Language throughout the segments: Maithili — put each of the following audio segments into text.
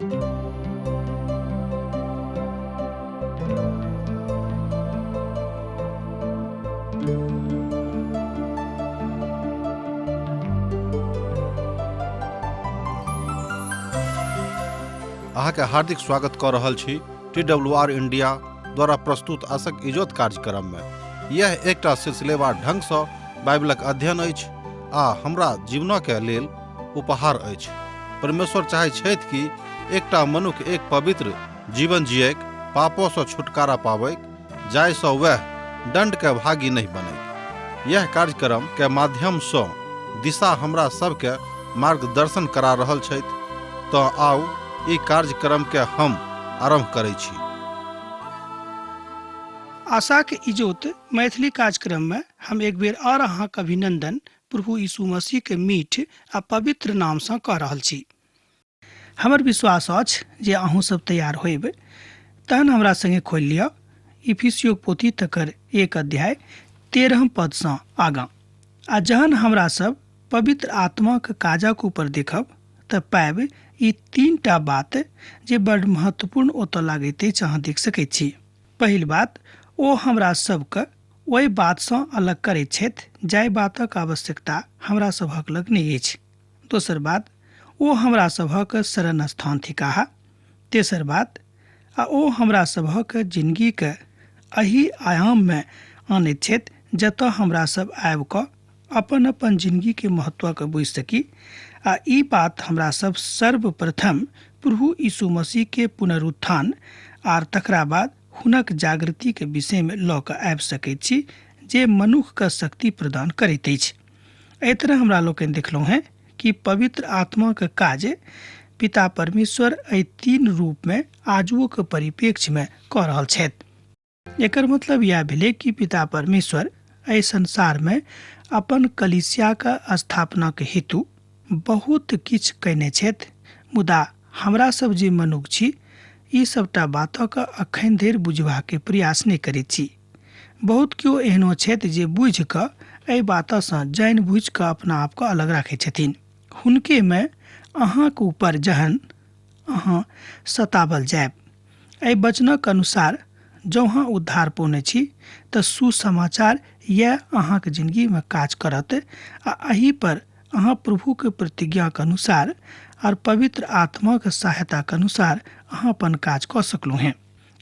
अहाँके हार्दिक स्वागत कऽ रहल छी TWR इंडिया द्वारा प्रस्तुत आशक इजोत कार्यक्रम में। यह एकटा सिलसिलेवार ढंग सँ बाइबलक अध्ययन अछि आ हमरा जीवनके लेल उपहार अछि। परमेश्वर चाहै छथि कि एकटा मनुष्य एक पवित्र जीवन जियैक, पापों सँ छुटकारा पाबैक, जाहिसँ वह दंड के भागी नहीं बने। यह कार्यक्रम के माध्यम सँ दिशा हमरा सबके मार्गदर्शन करा रहल छथि। तो आउ ई कार्यक्रम के हम आरंभ करै छी। आशा के इजोत मैथिली कार्यक्रम में हम एक बेर और अहाँक अभिनंदन प्रभु यीशु मसीह के मीठ आ पवित्र नाम सँ कऽ रहल छी। हमर विश्वास अछि जे अहूँ सब तैयार होइब। तहन हमरा संगे खोलि लिअ इफिसियो पोथी तकर 1 अध्याय 13 पद सँ आगाँ। आ जहन हमरा सब पवित्र आत्माक काजक ऊपर देखब तऽ पाएब ई 3टा बात जे बड़ महत्वपूर्ण ओतऽ लागैत अछि, अहाँ देख सकैत छी। पहिल बात, ओ हमरा सबके ओहि बात सँ अलग करैत छथि जाहि बातक आवश्यकता हमरा सभक लग नहि अछि। दोसर बात, ओ हमरा सभक शरण स्थान थिकाह। तेसर बात, ओ हमरा सभक जिंदगीके एही आयाम में आनैत छथि जतऽ हमरा सब आबि कऽ अपन अपन जिंदगी के महत्व के बुझि सकी। आ ई बात हमरा सब सर्वप्रथम प्रभु यीशु मसीह के पुनरुत्थान आर तकरा बाद हुनक जागृति के विषय में लऽ कऽ आबि सकैत छी जे मनुष्य के शक्ति प्रदान करैत अछि। एहि तरह हमरा लोकनि देखलहुँ हैं कि पवित्र आत्मा के काज पिता परमेश्वर एहि 3 रूप में आजुओ के परिप्रेक्ष्य में कऽ रहल छथि। एकर मतलब यह भेलै कि पिता परमेश्वर एहि संसार में अपन कलीसिया के स्थापना के हेतु बहुत किछु कयने छथि, मुदा हमरा सब जे मनुष्य छी ई सबटा बातक अखन धरि बुझबाक प्रयास नहि करैत छी। बहुत केओ एहनो छथि जे बुझि कऽ एहि बातसँ जानि बुझि कऽ अपना आपके अलग राखै छथिन। हुनके में अहाँके ऊपर जहन अहाँ सतावल जायब एहि वचनक अनुसार जँ अहाँ उद्धार पौने छी तऽ सुसमाचार यह अहाँके जिंदगी में काज करत आ एही पर अहाँ प्रभु के प्रतिज्ञा के अनुसार और पवित्र आत्मा के सहायता के अनुसार अहाँ अपन काज कऽ सकलू हैं।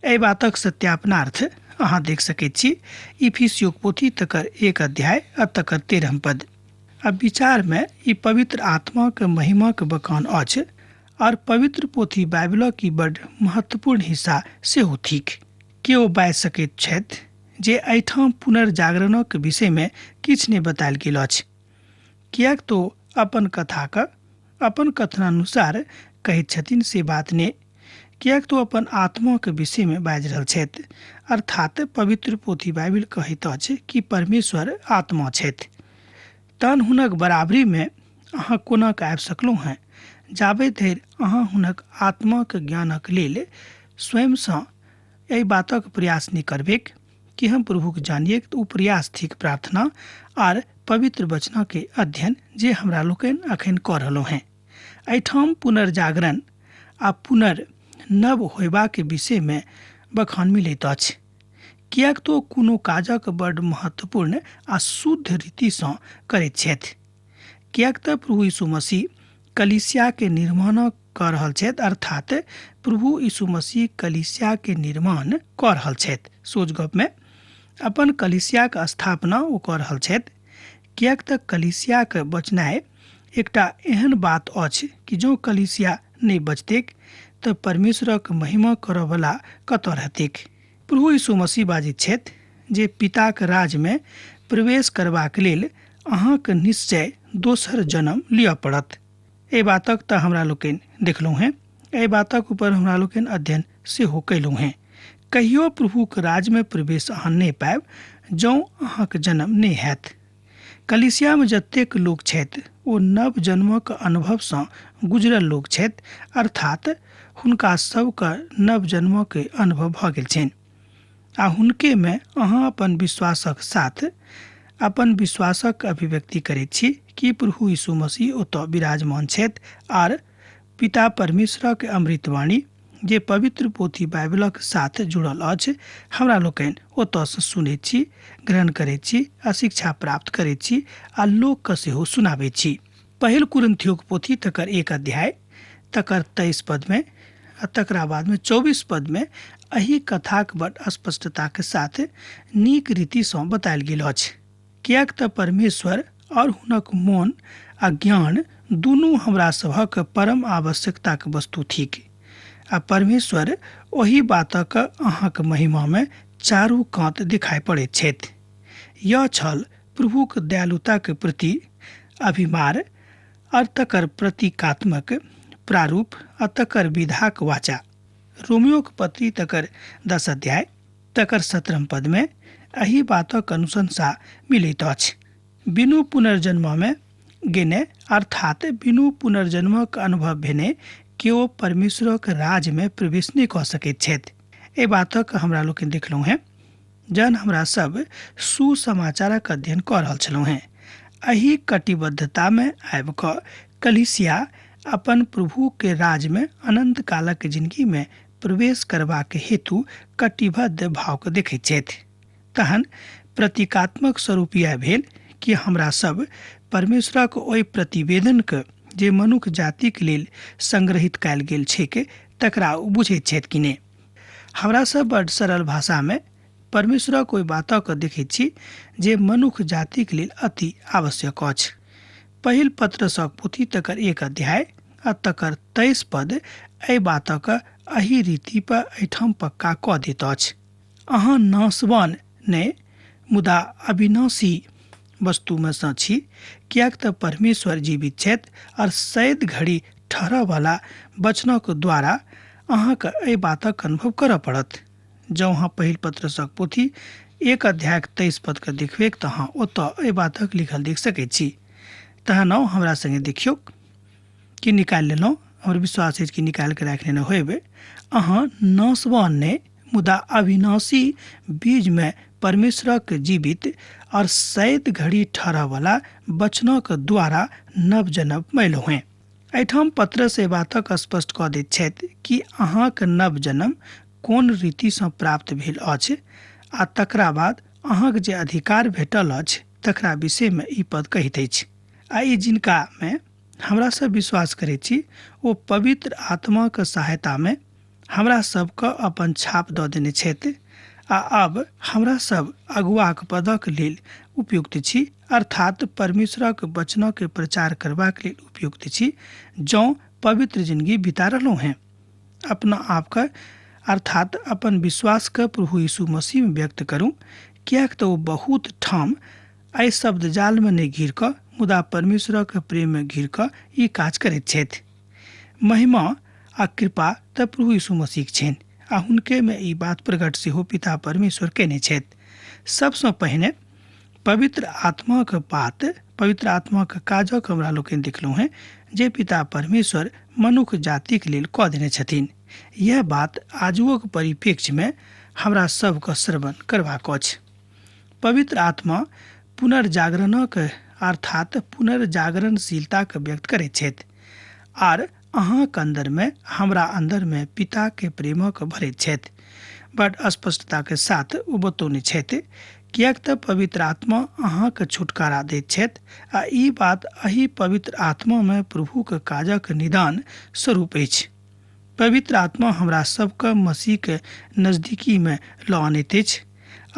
एहि बातक सत्यापनार्थ अहाँ देख सकैत छी इफिसियो पोथी तकर 1 अध्याय आ तकर 13 पद। अब विचार में ई पवित्र आत्मा के महिमा के बखान अछि और पवित्र पोथी बाइबल की बड़ महत्वपूर्ण हिस्सा सेहो थिक। केओ बाजि सकैत छथि जे एहिठाम पुनर्जागरणक विषय में किछु नहि बतायल गेल अछि, किएक तो अपन कथाके अपन कथनानुसार कहैत छथिन से बात ने, किएक तो अपन आत्मा के विषय में बाजि रहल छथि। अर्थात पवित्र पोथी बाइबल कहैत अछि कि परमेश्वर आत्मा छथि। तहन हुनक बराबरी में अहाँ कोना कऽ आबि सकलहुँ हैं जाबे धरि अहाँ हुनक आत्मा के ज्ञानक लेल स्वयं सँ एहि बातक प्रयास नहि करबेक कि हम प्रभु के जानिए। तो ओ प्रयास थिक प्रार्थना आर पवित्र वचन के अध्ययन जे हमरा लोकनि अखन कऽ रहलहुँ हैं। एहिठाम पुनर्जागरण आ पुनर्नव होयबा के विषय में बखान मिलैत अछि, किएक तो कोनो काजक बड़ महत्वपूर्ण आ शुद्ध रीति सँ करैत छथि। किएक तऽ प्रभु यीशु मसीह कलीसिया के निर्माण कऽ रहल छथि, अर्थात प्रभु यीशु मसीह कलीसिया के निर्माण कऽ रहल छथि। सोझ गप में अपन कलीसिया के स्थापना ओ कऽ रहल छथि। किएक तऽ कलीसिया के बचनाइ एकटा एहन बात अछि कि जो कलीसिया नहि बचतैक तऽ परमेश्वरक महिमा करऽ वाला कतऽ रहतैक। प्रभु यीशु मसीह बाजैत छथि जे पिता के राज में प्रवेश करबाक लेल अहाँके निश्चय दोसर जन्म लिअ पड़त। एहि बातक तऽ हमरा लोकनि देखलहुँ हैं, एहि बातक ऊपर हमरा लोकनि अध्ययन सेहो कयलहुँ हैं। कहियो प्रभुके राज में प्रवेश अहाँ नहि पायब जँ अहाँके जन्म नहि हैत। कलीसिया में जतेक लोक छथि ओ नव जन्मक अनुभव सँ गुजरल लोक छथि, अर्थात हुनका सबके नव जन्मक अनुभव भऽ गेल छनि आ हुनके में अहाँ अपन विश्वासक साथ अपन विश्वासक अभिव्यक्ति करैत छी कि प्रभु यीशु मसीह ओतऽ विराजमान छथि आर पिता परमेश्वरक अमृतवाणी जे पवित्र पोथी बाइबलक साथ जुड़ल अछि हमरा लोकनि ओतयसँ सुनैत छी, ग्रहण करैत छी आ शिक्षा प्राप्त करैत छी आ लोकके सेहो सुनाबैत छी। पहिल कुरिन्थियोक पोथी तकर 1 अध्याय तकर 23 पद में आ तकरा बाद में 24 पद में एही कथाक बड़ स्पष्टता के साथ नीक रीतिसँ बतायल गेल अछि। कियाक तऽ परमेश्वर और हुनक मोन आ ज्ञान दुनू हमरा सभक परम आवश्यकताक वस्तु थिक आ परमेश्वर ओही बातक अहाँक महिमा में चारू कात दिखाई पड़ैत छथि। यह छल प्रभुक दयालुता के प्रति अभिमार और तकर प्रतीकात्मक प्रारूप आ तकर विधाक वाचा। रोमियोक पत्री तकर 10 अध्याय तकर 17 पद में एही बातक अनुशंसा मिलैत अछि। बिनु पुनर्जन्म में गेने अर्थात बिनु पुनर्जन्मक अनुभव भेने केओ परमेश्वरक राज में प्रवेश नहीं कऽ सकैत छथि। ए बातक हमरा लोग देखलहुँ हैं जहन हमरा सब सुसमाचारक अध्ययन कऽ रहल छलहुँ हैं। एही कटिबद्धता में आबि कऽ कलीसिया अपन प्रभु के राज में अनंत कालक जिंदगी में प्रवेश करबाक हेतु कटिबद्ध भाव के देखैत छथि। तहन प्रतीकात्मक स्वरूप यह भेल कि हमरा सब परमेश्वरक ओहि प्रतिवेदन के जे मनुख जाति के लेल संग्रहित कयल गेल छैक तकरा बुझैत छथि कि नहि। हमरा सब बड़ सरल भाषा में परमेश्वरक ओहि बातक देखैत छी जे मनुख जाति के लेल अति आवश्यक अछि। पहिल पत्रसक पोथी तकर 1 अध्याय आ तकर 23 पद एहि बातक एही रीति पर एहिठाम पक्का कऽ दैत अछि। अहाँ नाशवान नहि मुदा अविनाशी वस्तु में सँ छी, कियाक तऽ परमेश्वर जीवित छथि और सैद घड़ी ठहरऽ वाला वचनक द्वारा अहाँके एहि बातक अनुभव करऽ पड़त। जँ अहाँ पहिल पत्रसक पोथी 1 अध्याय 23 पद के देखबै तऽ अहाँ ओतऽ एहि बातक लिखल देख सकैत छी। तहन हमरा संगे देखियौ कि निकालि लेलहुँ, हमर विश्वास अछि कि निकालि के राखि लेने होयबै। अहाँ नाशवान नहि मुदा अविनाशी बीज में परमेश्वरक जीवित और सैद घड़ी ठहरऽ वाला वचनक द्वारा नव जन्म मयलहुँ हैं। एहिठाम पत्रस एहि बातक स्पष्ट कऽ दैत छथि कि अहाँक नव जन्म कोन रीतिसँ प्राप्त भेल अछि आ तकरा बाद अहाँक जे अधिकार भेटल अछि तकरा विषय में ई पद कहैत अछि। आ ई जिनका में हमरा सब विश्वास करैत छी ओ पवित्र आत्माक सहायता में हमरा सबके अपन छाप दऽ देने छथि आ अब हमरा सब अगुआक पदक लेल उपयुक्त छी, अर्थात परमेश्वरक वचनक प्रचार करबाक लेल उपयुक्त छी जँ पवित्र जिंदगी बिता रहलहुँ हैं। अपना आपके अर्थात अपन विश्वास के प्रभु यीशु मसीह में व्यक्त करूँ, कियाक तऽ ओ बहुत ठाम एहि शब्द जाल में नहीं घिर कऽ मुदा परमेश्वरक प्रेम में घिर कऽ ई काज करैत छथि। महिमा आ कृपा तऽ प्रभु यीशु मसीह छनि आ हुनके में ई बात प्रकट सेहो पिता परमेश्वर केने छथि। सबसँ पहिने पवित्र आत्माक बात, पवित्र आत्माक काजक हमरा लोकनि देखलहुँ हैं जे पिता परमेश्वर मनुष्य जातिक लेल कऽ देने छथिन। यह बात आजुक परिप्रेक्ष्य में हमरा सबके श्रवण करबाक अछि। पवित्र आत्मा पुनर्जागरणक अर्थात पुनर्जागरणशीलता के व्यक्त करैत छथि आर अहाँक अंदर में हमरा अंदर में पिता के प्रेमक भरैत छथि। बड़ स्पष्टता के साथ ओ बतौने छथि कियाक तऽ पवित्र आत्मा अहाँके छुटकारा दैत छथि आ ई बात एही पवित्र आत्मा में प्रभु के काजक निदान स्वरूप अछि। पवित्र आत्मा हमरा सबके मसीह के नजदीकी में लऽ आनैत अछि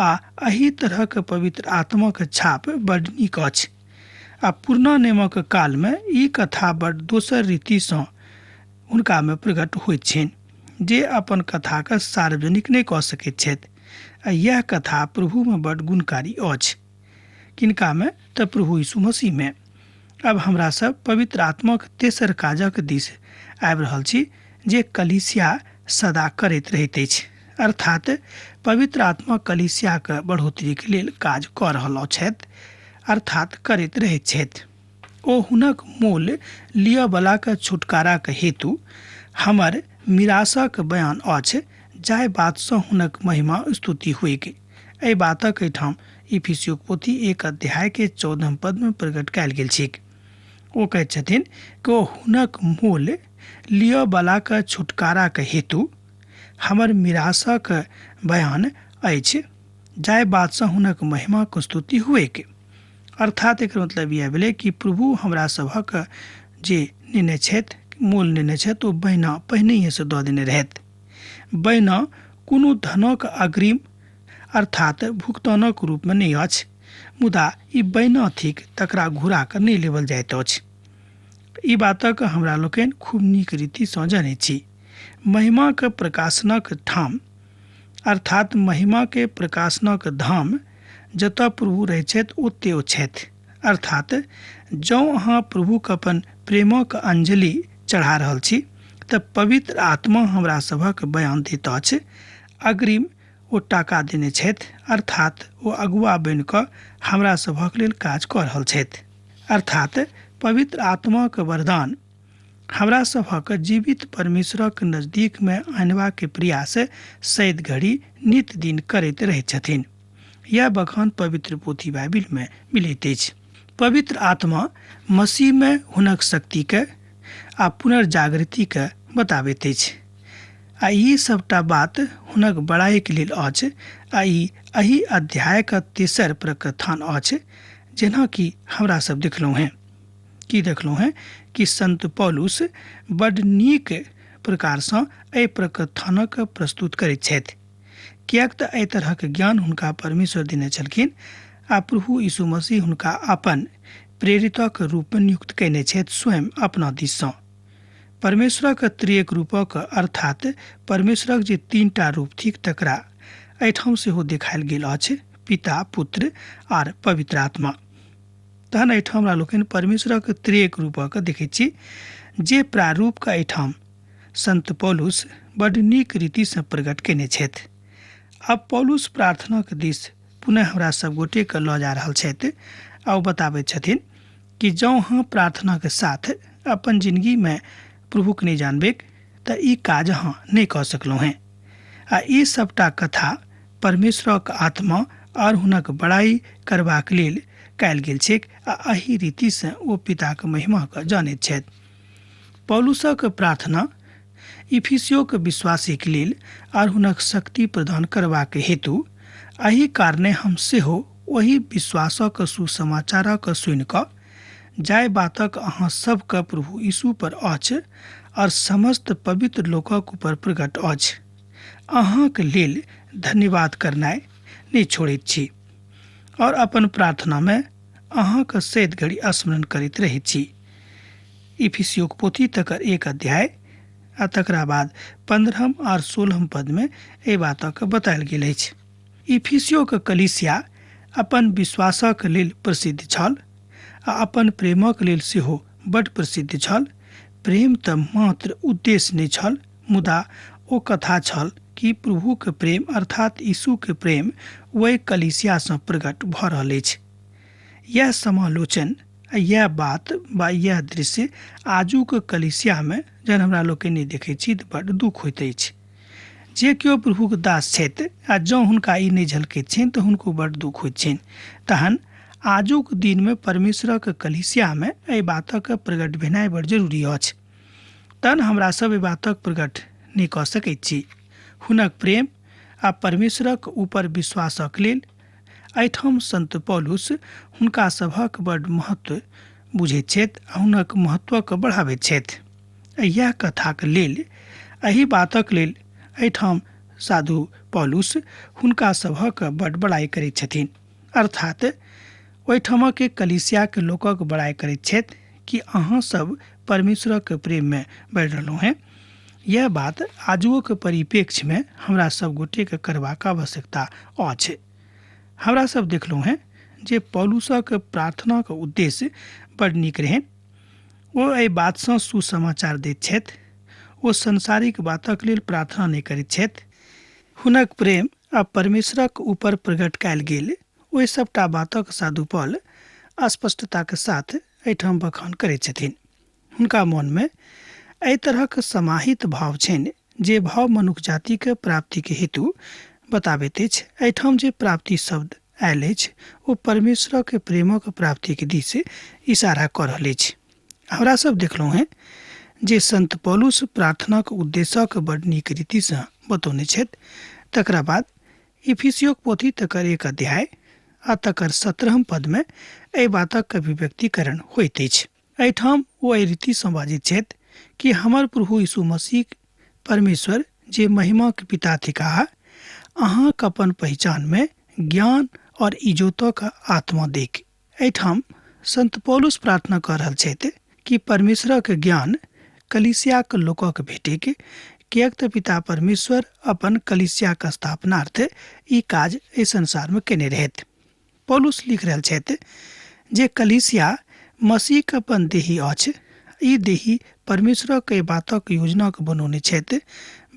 आ एही तरह के पवित्र आत्मा के छाप बड़ नीक अछि। आ पुरना नियमक काल में ई कथा बड़ दोसर रीतिसँ हुनका में प्रकट होइत छनि जे अपन कथा के सार्वजनिक नहीं कऽ सकैत छथि। आ यह कथा प्रभु में बड़ गुणकारी अछि। किनका में तऽ प्रभु यीशु मसीह में। अब हमरा सब पवित्र आत्माक तेसर काजक दिस आबि रहल छी जे कलीसिया सदा करैत रहैत अछि, अर्थात पवित्र आत्मा कलीसिया के बढ़ोतरी के लेल काज कऽ रहल छथि, अर्थात करैत रहैत छथि। ओ हुनक मोल लिअ बला के छुटकारा के हेतु हमर मिरासक बयान अछि जाहि बातसँ हुनक महिमा स्तुति होइक। एहि बातक एहिठाम इफिसियोक पोथी 1 अध्याय के 14 पद में प्रकट कयल गेल छैक। ओ कहैत छथिन कि ओ हुनक मोल लियो बला के छुटकारा के हेतु हमर निराशक बयान अछि जाय बात से हुनक महिमा के स्तुति हुए के। अर्थात एक मतलब यह भेलै कि प्रभु हमरा सभक जे निर्णय छथि, मूल निर्णय छथि, ओ बहिना पहिनहिए से दऽ देने रहथि। बहिना कोनो धनक अग्रिम अर्थात भुगतानक रूप में नहीं अछि, मुदा ई बहिना थिक तकरा घुरा कर नहीं लेवल जाइत अछि। ई बातक हमरा लोकनि खूब नीक रीति सँ जानै छी। महिमा के प्रकाशनक ठाम अर्थात महिमा के प्रकाशनक धाम जतऽ प्रभु रहै छथि ओतऽ ओ छथि। अर्थात जँ अहाँ प्रभु के अपन प्रेमक अंजलि चढ़ा रहल छी तऽ पवित्र आत्मा हमरा सभक बयान दैत अछि अग्रिम ओ टाका देने छथि, अर्थात ओ अगुआ बनि कऽ हमरा सभक लेल काज कऽ रहल छथि। अर्थात पवित्र आत्मा के वरदान हमरा सभक जीवित परमेश्वरक नजदीक में आनबाक प्रयास सैद घड़ी नित दिन करैत रहैत छथिन। यह बखान पवित्र पोथी बाइबिल में मिलैत अछि। पवित्र आत्मा मसीह में हुनक शक्ति के आ पुनर्जागृति के बताबैत अछि आ ई सबटा बात हुनक बड़ाई के लेल अछि आ ई एही अध्याय के तेसर प्रकथन अछि। जेना कि हमरा सब देखलहुँ हैं कि संत पौलुस बड नीक प्रकार सँ एहि प्रकथनक प्रस्तुत करैत छथि, किएक तऽ एहि तरहक ज्ञान हुनका परमेश्वर देने छलखिन आ प्रभु यीशु मसीह हुनका अपन प्रेरितक रूप में नियुक्त कयने छथि स्वयं अपना दिस सँ। परमेश्वरक त्रिएक रूपक अर्थात परमेश्वरक जे तीनटा रूप थिक तकरा एहिठाम सेहो देखायल गेल अछि, पिता, पुत्र आर पवित्र आत्मा। तहन एहिठाम हमरा लोकनि परमेश्वरक त्रिएक रूपक देखैत छी जे प्रारूप के एहिठाम संत पौलुस बड नीक रीति सँ प्रकट कयने छथि। अब पौलुस प्रार्थना के दिस पुनः हमरा सब गोटे के लऽ जा रहल छथि आ ओ बताबैत छथिन कि जँ अहाँ प्रार्थना के साथ अपन जिंदगी में प्रभु के नहीं जानबे तऽ ई काज अहाँ नहीं कऽ सकलहुँ हैं। आ ई सबटा कथा परमेश्वरक आत्मा और हुनक बड़ाई करबाक लेल कयल गेल छैक आ एही रीति से ओ पिता के महिमा के जानैत छथि। पौलुसक प्रार्थना इफिसियो के विश्वासी के लेल और हुनक शक्ति प्रदान करबाक हेतु एही कारणे हम सेहो ओही विश्वासक सुसमाचारक सुनि कऽ जाय बातक अहाँ सबके प्रभु यीशु पर अछि और समस्त पवित्र लोकक ऊपर प्रकट अछि अहाँके लेल धन्यवाद करनाइ नहीं छोड़ैत छी और अपन प्रार्थना में अहाँके सैद घड़ी स्मरण करैत रहैत छी। इफिसियो के पोथी तकर 1 अध्याय आ तकरा बाद 15 और 16 पद में एहि बातक बतायल गेल अछि। इफिसियो के कलीसिया अपन विश्वासक लेल प्रसिद्ध छल आ अपन प्रेमक लेल सेहो बड प्रसिद्ध छल। प्रेम तऽ मात्र उद्देश्य नहीं छल, मुदा ओ कथा छल कि प्रभु के प्रेम अर्थात यीशु के प्रेम वही कलीसिया सँ प्रकट भऽ रहल अछि। यह समालोचन यह बात बा यह दृश्य आजुक कलीसिया में जहन हमरा लोक नहीं देखै छी तऽ बड दुख होइत अछि। जे केओ प्रभु के दास छथि आ जँ हुनका ई नहीं झलकैत छनि तऽ हुनको बड दुख होइत छनि। तहन आजुक दिन में परमेश्वरक कलीसिया में एहि बातक प्रकट भेनाइ बड़ जरूरी अछि। तहन हमरा सब एहि बातक प्रकट नहीं कऽ सकैत छी। हुनक प्रेम आ परमेश्वरक ऊपर विश्वासक लेल एहिठाम संत पौलुस हुनका सभक बड महत्व बुझैत छथि आ हुनक महत्वक बढ़ाबैत छथि। यह कथाक लेल एही बातक लेल एहिठाम साधु पौलुस हुनका सभक बड बड़ाई करैत छथिन, अर्थात ओहिठामक कलीसिया के लोकक बड़ाई करैत छथि कि अहाँ सब परमेश्वरक प्रेम में बढ़ि रहलहुँ हैं। यह बात आजुओ के परिप्रेक्ष्य में हमरा सब गोटे के करबाक आवश्यकता अछि। हमरा सब देखलहुँ हैं जे पौलुसक प्रार्थना के उद्देश्य बड नीक रहनि। ओ एहि बात सँ सुसमाचार दैत छथि, ओ संसारिक बातक लेल प्रार्थना नहीं करैत छथि। हुनक प्रेम आ परमेश्वरक ऊपर प्रकट कयल गेल ओहि सबटा बातक साधु पौल स्पष्टता के साथ एहिठाम बखान करैत छथिन। हुनका मन में एहि तरहक समाहित भाव छनि जे भाव मनुष्य जाति के प्राप्ति के हेतु बताबैत अछि। एहिठाम जे प्राप्ति शब्द आयल अछि ओ परमेश्वर के प्रेमक प्राप्ति के दिश इशारा कऽ रहल अछि। हमरा सब देखलहुँ हैं जे संत पौलुस प्रार्थनाक उद्देश्यक बड़ नीक रीतिसँ बतौने छथि। तकरा बाद इफिसियोक पोथी तकर 1 अध्याय आ तकर 17 पदमे एहि बातक अभिव्यक्तिकरण होइत अछि। एहिठाम ओ एहि रीतिसँ बाजैत छथि कि हमर प्रभु यीशु मसीह परमेश्वर जे महिमाक पिता थिकाह, अहाँक अपन पहचान में ज्ञान और इजोतक आत्मा देख। एहिठाम संत पौलुस प्रार्थना कर रहल छथि कि परमेश्वरक ज्ञान कलिसियाक लोकक भेटैक, किएक तऽ पिता परमेश्वर अपन कलिसियाक स्थापनार्थ ई काज एहि संसारमे केने रहथि। पौलुस लिख रहल छथि जे कलिसिया मसीहक अपन देही अछि। ई देही परमेश्वरक एहि बातक योजनाक बनौने छथि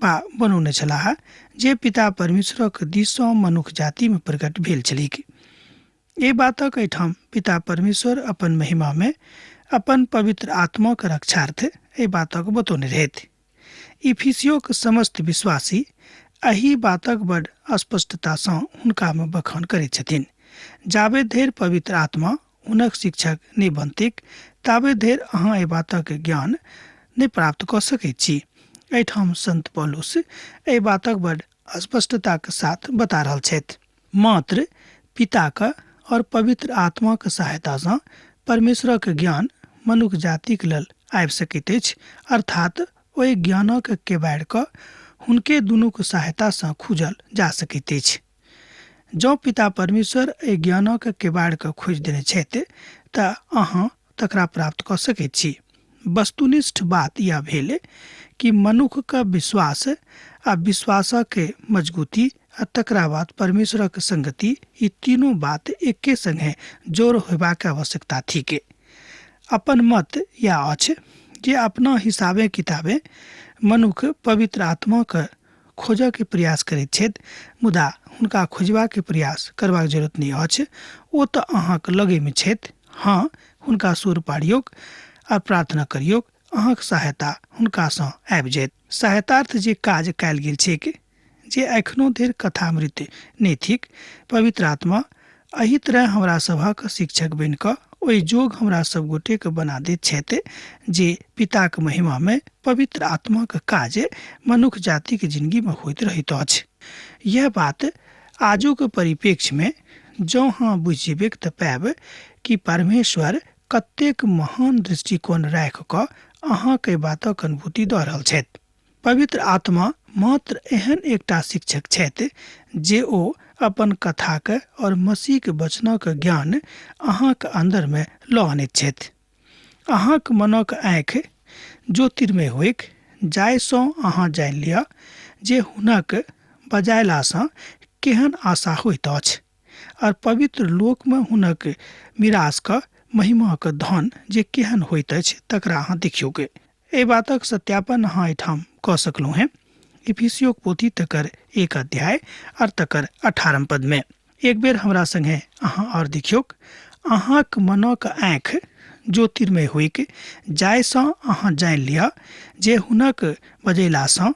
वा बनौने छलाह जे पिता परमेश्वरक दिससँ मनुष्य जातिमे प्रकट भेल छलीक। एहि बातक एहिठाम पिता परमेश्वर अपन महिमामे अपन पवित्र आत्माक रक्षार्थ एहि बातक बतौने रहथि। इफिसियोक समस्त विश्वासी एहि बातक बड़ स्पष्टतासँ हुनकामे बखान करैत छथिन। जाबे धरि पवित्र आत्मा हुनक शिक्षक नहि बनतीक, ताबे धरि अहाँ एहि बातक ज्ञान नहि प्राप्त कऽ सकैत छी। एहिठाम संत पौलुस एहि बातक बड़ स्पष्टताक साथ बता रहल छथि। मात्र पिताक और पवित्र आत्माक सहायतासँ परमेश्वरक ज्ञान मनुष्य जातिक लेल आबि सकैत अछि, अर्थात ओहि ज्ञानक केबाड़ि हुनके दुनूक सहायतासँ खूजल जा सकैत अछि। जँ पिता परमेश्वर एहि ज्ञानक केबाड़ि खोजि देने छथि तऽ अहाँ तकरा प्राप्त कऽ सकैत छी। वस्तुनिष्ठ बात यह भेल कि मनुष्यक विश्वास आ विश्वासक मजबूती आ तकरा बाद परमेश्वरक संगति, ई तीनों बात एके संगे जोड़ होयबाक आवश्यकता थिक। अपन मत यह अछि जे अपना हिसाबे किताबे मनुष्य पवित्र आत्माक खोजक प्रयास करैत छथि, मुदा हुनका खोजबाक प्रयास करबाक जरूरत नहि अछि। ओ तऽ अहाँक लगेमे छथि। हाँ, हुनका सुर पाड़ियोक आ प्रार्थना करियोक, अहाँक सहायता हुनकासँ आबि जायत। सहायतार्थ जे काज कयल गेल छैक, जे एखनो धरि कथामृत नहि थिक, पवित्र आत्मा एहि तरह हमरा सभक शिक्षक बनि कऽ ओहि जोग हमरा सब गोटेके बना दैत छथि जे पिताक महिमामे पवित्र आत्माक काज मनुष्य जातिक जिंदगीमे होइत रहैत अछि। यह बात आजुक परिप्रेक्ष्यमे जँ हाँ बुझि जेबै तऽ पाएब कि परमेश्वर कतेक महान दृष्टिकोण राखि कऽ अहाँके बातक अनुभूति दऽ रहल छथि। पवित्र आत्मा मात्र एहन एकटा शिक्षक छथि जे ओ अपन कथाक और मसीहक वचनक ज्ञान अहाँक अन्दरमे लऽ आनैत छथि। अहाँक मनक आँखि ज्योतिर्मय होइक, जाहिसँ अहाँ जानि लिअ जे हुनक बजैलासँ केहन आशा होइत अछि, और पवित्र लोकमे हुनक मिरासक महिमाक धन जे केहन होइत अछि तकरा अहाँ देखियोगे। एहि बातक सत्यापन अहाँ एहिठाम कऽ सकलहुँ हैं इफिसियोक पोथी तकर 1 अध्याय और तकर 18 पदमे। एक बेर हमरा संगे अहाँ और देखियोक, अहाँक मनक आँखि ज्योतिर्मय होइक, जाहिसँ अहाँ जानि लिअ जे हुनक बजैलासँ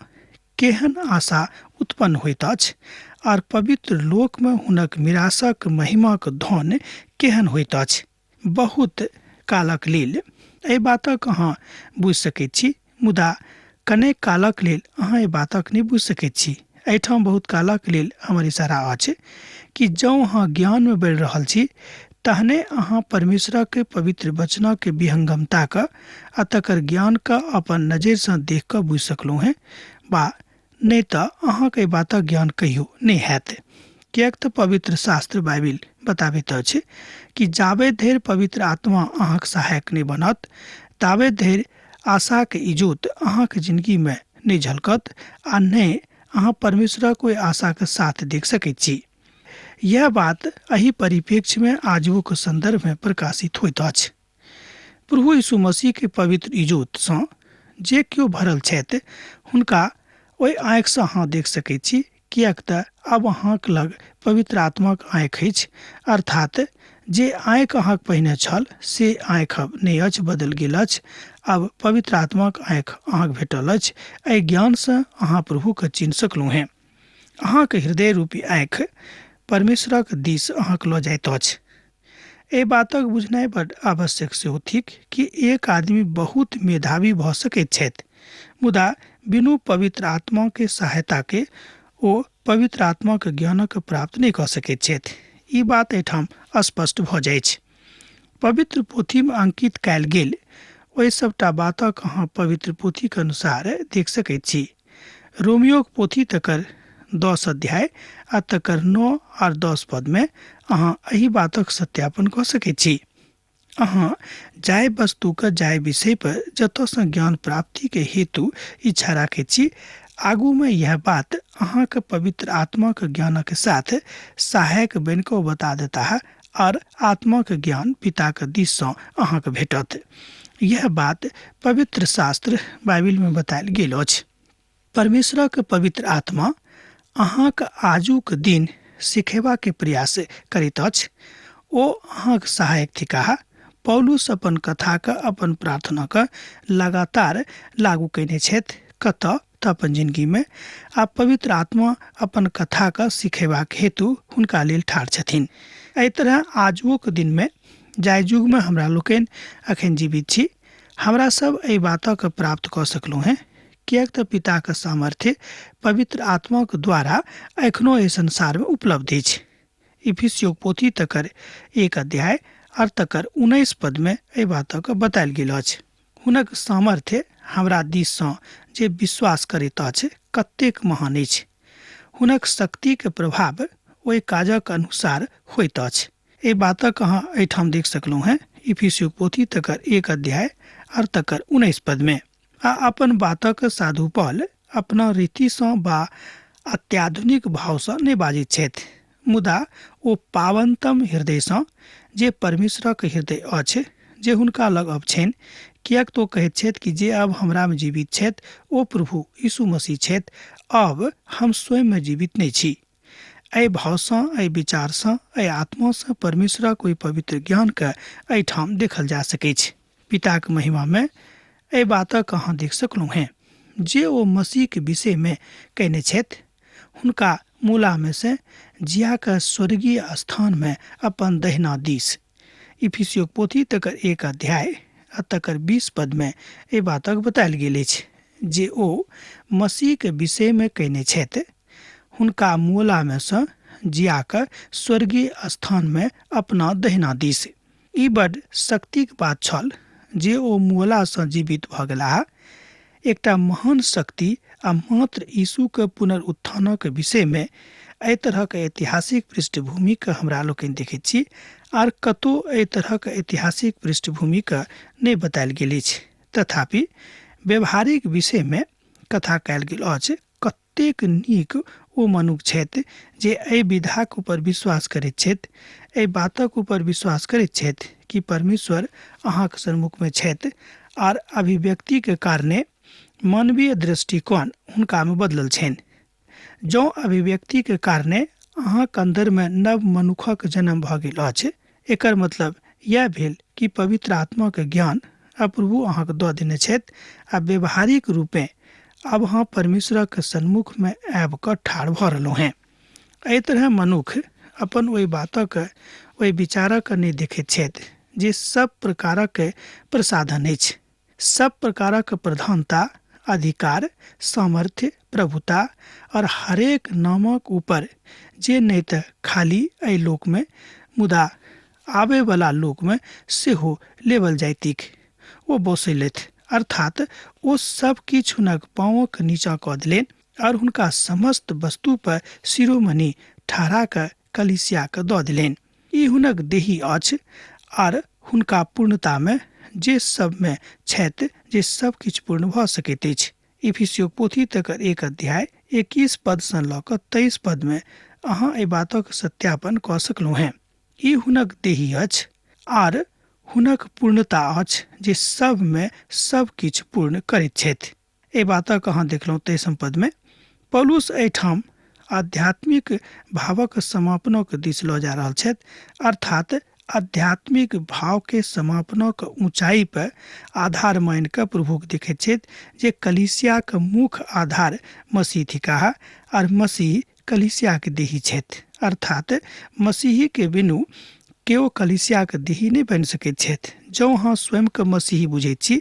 केहन आशा उत्पन्न होइत अछि, और पवित्र लोकमे हुनक मिरासक महिमाक धन केहन होइत अछि। बहुत कालक लेल एहि बातक अहाँ बुझि सकैत छी, मुदा कनेक कालक लेल अहाँ एहि बातक नहि बुझि सकैत छी। एहिठाम बहुत कालक लेल हमर इशारा अछि कि जँ अहाँ ज्ञानमे बढ़ि रहल छी तहने अहाँ परमेश्वरक पवित्र वचनक विहंगमताक आ तकर ज्ञानक अपन नजरिसँ देख कऽ बुझि सकलहुँ हैं, वा नहि तऽ अहाँके बातक ज्ञान कहियो नहि हैत। किएक तऽ पवित्र शास्त्र बाइबिल बताबैत अछि कि जाबे धरि पवित्र आत्मा अहाँक सहायक नहि बनत, ताबे धरि आशाक इजोत अहाँक जिंदगीमे नहि झलकत आ नहि अहाँ परमेश्वरक ओहि आशाक साथ देख सकैत छी। यह बात एहि परिप्रेक्ष्यमे आजुक संदर्भमे प्रकाशित होइत अछि। प्रभु यीशु मसीहके पवित्र इजोतसँ जे केओ भरल छथि हुनका ओहि आँखिसँ अहाँ देख सकैत छी, किएक तऽ आब अहाँक लग पवित्र आत्माक आँखि अछि, अर्थात जे आँखि अहाँक पहिने छल से आँखि अब नहि अछि, बदलि गेल अछि। आब पवित्र आत्माक आँखि अहाँक भेटल अछि। एहि ज्ञानसँ अहाँ प्रभुके चिन्ह सकलहुँ हैं। अहाँके हृदय रूपी आँखि परमेश्वरक दिस अहाँक लऽ जाइत अछि। ए बातक बुझनाइ बड आवश्यक सेहो थिक कि एक आदमी बहुत मेधावी भ सकैत छथि, मुदा बिनु पवित्र आत्मा के सहायता के ओ पवित्र आत्मा के ज्ञानक प्राप्त नहीं कऽ सकैत छथि। ई बात एहिठाम स्पष्ट भऽ जाइ छै। पवित्र पोथी में अंकित कयल गेल ओहि सबटा बातक अहाँ पवित्र पोथी के अनुसार देख सकैत छी। रोमियो के पोथी तकर 10 अध्याय आ तकर 9 और 10 पद में अहाँ एही बातक सत्यापन कऽ सकैत छी। अहाँ जाय वस्तु के जाय विषय पर जतऽ से ज्ञान प्राप्ति के हेतु इच्छा राखैत छी, आगू में यह बात अहाँ के पवित्र आत्मा के ज्ञान के साथ सहायक बन के बता देता है और आत्मा के ज्ञान पिता के दिस से अहाँ के भेटत। यह बात पवित्र शास्त्र बाइबिल में बतायल गेल अछि। परमेश्वर के पवित्र आत्मा अहाँ के आजुक दिन सिखेबा के प्रयास करैत अछि। ओ अहाँ के सहायक थिकाह। पौलुस अपन कथा के अपन प्रार्थना के लगातार लागू कयने छथि। कतऽ तऽ अपन जिंदगी में आ पवित्र आत्मा अपन कथा के सिखेबाक हेतु हुनका लेल ठाढ़ छथिन। एहि तरह आजुक दिन में जाय युग में हमरा लोकनि अखन जीवित छी, हमरा सब एहि बातक प्राप्त कऽ सकलहुँ हैं, किएक तऽ पिता के सामर्थ्य पवित्र आत्मा के द्वारा एखनो एहि संसार में उपलब्ध अछि। इफिसियो पोथी तकर 1 अध्याय और तकर 19 पद में एहि बातक बतायल गेल अछि। हुनक सामर्थ्य हमरा दिस सँ जे विश्वास करैत अछि कतेक महान अछि। हुनक शक्ति के प्रभाव ओहि काजक अनुसार होइत अछि। एहि बातक अहाँ एहिठाम देख सकलहुँ हैं इफिसियो पोथी तकर 1 अध्याय और तकर 19 पद में। आ अपन बातक साधु पौल अपना रीति सँ बा अत्याधुनिक भाव सँ नहि बाजैत छथि, मुदा ओ पावनतम हृदय सँ जे परमेश्वरक हृदय अछि जे हुनका लग अब छनि, किएक तो कहैत छथि कि जे अब हमरा में जीवित छथि ओ प्रभु यीशु मसीह छथि, अब हम स्वयं में जीवित नहीं छी। एहि भाव सँ, एहि विचार सँ, एहि आत्मा सँ परमेश्वरक ओहि पवित्र ज्ञान के एहिठाम देखल जा सकै छै। पिता के महिमा में एहि बातक अहाँ देख सकलहुँ हैं जे ओ मसीह के विषय में कहने छथि, हुनका मूला में से जिया के स्वर्गीय स्थान में अपन दहिना दिस। इफिसियो पोथी तकर 1 अध्याय आ तकर 20 पद में एहि बातक बतायल गेल अछि जे ओ मसीह के विषय में कहने छथि, हुनका मूला में से जिया के स्वर्गीय स्थान में अपना दहिना दिस। ई बड शक्तिक बात छल जे ओ मूला सँ जीवित भऽ गेलाह। एकटा महान शक्ति आ मात्र यीशु के पुनरुत्थानक विषय में एहि तरह के ऐतिहासिक पृष्ठभूमि के हमरा लोकनि देखैत छी, आर कतौ एहि तरह के ऐतिहासिक पृष्ठभूमि के नहि बतायल गेल अछि। तथापि व्यवहारिक विषय में कथा कयल गेल अछि। कतेक नीक ओ मनुष्य छथि जे एहि विधाक ऊपर विश्वास करैत छथि, एहि बातक ऊपर विश्वास करैत छथि कि परमेश्वर अहाँक सन्मुख में छथि, आर अभिव्यक्ति के कारणे मानवीय दृष्टिकोण हुनका में बदलल छनि। जँ अभिव्यक्ति के कारणे अहाँक अंदर में नव मनुखक जन्म भऽ गेल अछि, एकर मतलब यह भेल कि पवित्र आत्मा के ज्ञान प्रभु अहाँके दऽ देने छथि आ व्यवहारिक रूपे अब अहाँ परमेश्वर के सन्मुख में आबि कऽ ठाढ़ भऽ रहलहुँ हैं। एहि तरह मनुख अपन ओहि बातक ओहि विचारक नहि देखैत छथि जे सब प्रकारक प्रसाधन अछि, सब प्रकारक प्रधानता, अधिकार, सामर्थ्य, प्रभुता और हरेक नामक ऊपर जे नहीं तऽ खाली एहि लोक में मुदा आबे वाला लोक में सेहो लेवल जाइतिक ओ बसैलथि, अर्थात ओ सब किछु हुनक पाँवक नीचा कऽ देलनि और हुनका समस्त वस्तु पर शिरोमणि ठहरा कऽ कलीसिया के दऽ देलनि। ई हुनक देही अछि आर हुनका पूर्णता में जे सब में छथि जे सब किछु पूर्ण भऽ सकैत अछि। इफिसियो पोथी तकर 1 अध्याय 21 पद सँ लऽ कऽ 23 पद में अहाँ एहि बातक सत्यापन कऽ सकलहुँ हैं। ई हुनक देही अछि आर हुनक पूर्णता अछि जे सब में सब किछु पूर्ण करैत छथि। एहि बातक अहाँ देखलहुँ 23 पद में। पौलुस एहिठाम आध्यात्मिक भावक समापनक दिस लऽ जा रहल छथि, अर्थात आध्यात्मिक भाव के समापनक ऊंचाई पर आधार मान कऽ प्रभुक देखैत छथि जे कलीसिया के मुख्य आधार मसीह थिकाह और मसीह कलीसिया के देही छथि, अर्थात मसीही के बिनु केओ कलीसियाक देही नहि बनि सकैत छथि। जँ अहाँ स्वयंके मसीही बुझैत छी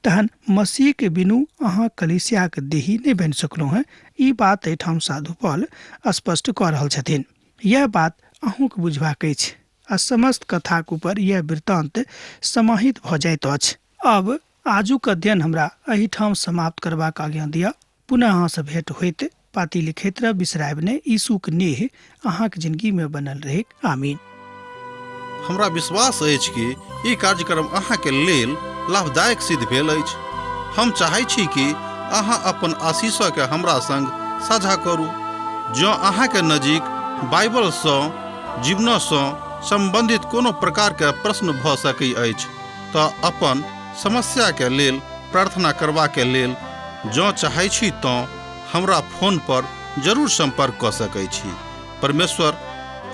तहन मसीहके बिनु अहाँ कलीसियाक देही नहि बनि सकलहुँ हैं। ई बात एहिठाम साधु पौल स्पष्ट कऽ रहल छथिन। यह बात अहूँके बुझबाक अछि आ समस्त कथाक ऊपर यह वृत्तांत समाहित भऽ जाइत अछि। अब आजुक अध्ययन हमरा एहिठाम समाप्त करबाक आज्ञा दिअ। पुनः अहाँसँ भेंट होइत पाती लिखैत रह बिसरायब नहि। यीशुक नेह अहाँके जिंदगीमे बनल रहै। आमीन। हमरा विश्वास अछि कि ई कार्यक्रम अहाँके लेल लाभदायक सिद्ध भेल अछि। हम चाहै छी कि अहाँ अपन आशीषके हमरा संग साझा करू। जँ अहाँके नजीक बाइबलसँ जीवनसँ संबंधित कोनो प्रकारके प्रश्न भऽ सकैत अछि तऽ अपन समस्याके लेल प्रार्थना करबाके लेल जँ चाहै छी तऽ हमरा फोन पर जरूर संपर्क कऽ सकैत छी। परमेश्वर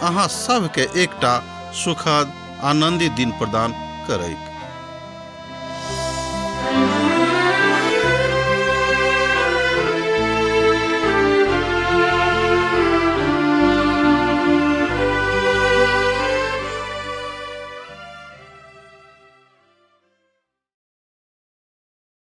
अहाँ सबके एकटा सुखद आनंदित दिन प्रदान करै।